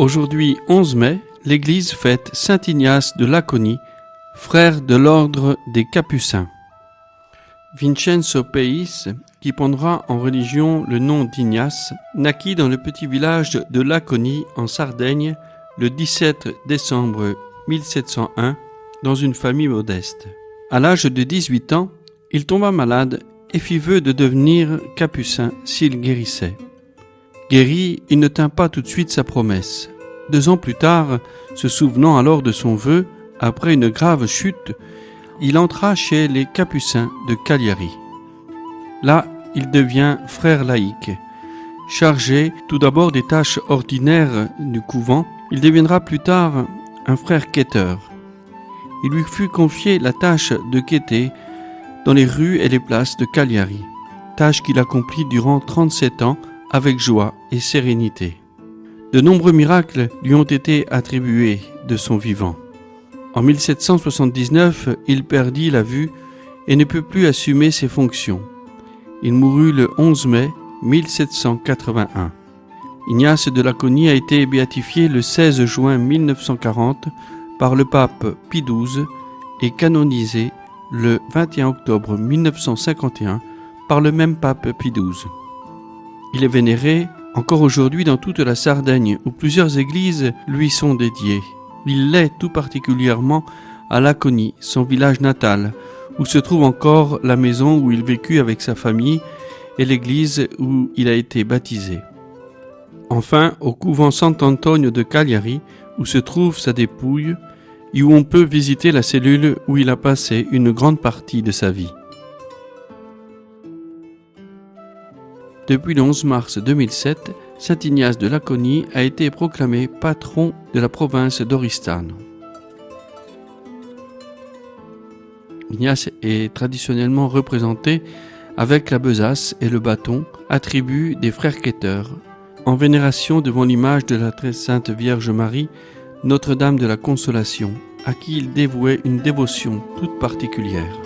Aujourd'hui 11 mai, l'Église fête Saint Ignace de Laconie, frère de l'ordre des Capucins. Vincenzo Peis, qui prendra en religion le nom d'Ignace, naquit dans le petit village de Laconie en Sardaigne le 17 décembre 1701 dans une famille modeste. À l'âge de 18 ans, il tomba malade et fit vœu de devenir capucin s'il guérissait. Guéri, il ne tint pas tout de suite sa promesse. 2 ans plus tard, se souvenant alors de son vœu, après une grave chute, il entra chez les Capucins de Cagliari. Là, il devient frère laïque. Chargé tout d'abord des tâches ordinaires du couvent, il deviendra plus tard un frère quêteur. Il lui fut confié la tâche de quêter dans les rues et les places de Cagliari, tâche qu'il accomplit durant 37 ans avec joie et sérénité. De nombreux miracles lui ont été attribués de son vivant. En 1779, il perdit la vue et ne put plus assumer ses fonctions. Il mourut le 11 mai 1781. Ignace de Laconie a été béatifié le 16 juin 1940 par le pape Pie XII et canonisé le 21 octobre 1951 par le même pape Pie XII. Il est vénéré encore aujourd'hui dans toute la Sardaigne où plusieurs églises lui sont dédiées. Il l'est tout particulièrement à Laconie, son village natal, où se trouve encore la maison où il vécut avec sa famille et l'église où il a été baptisé. Enfin, au couvent Sant'Antonio de Cagliari, où se trouve sa dépouille et où on peut visiter la cellule où il a passé une grande partie de sa vie. Depuis le 11 mars 2007, Saint Ignace de Laconie a été proclamé patron de la province d'Oristano. Ignace est traditionnellement représenté avec la besace et le bâton, attribut des frères quêteurs, en vénération devant l'image de la très sainte Vierge Marie, Notre-Dame de la Consolation, à qui il dévouait une dévotion toute particulière.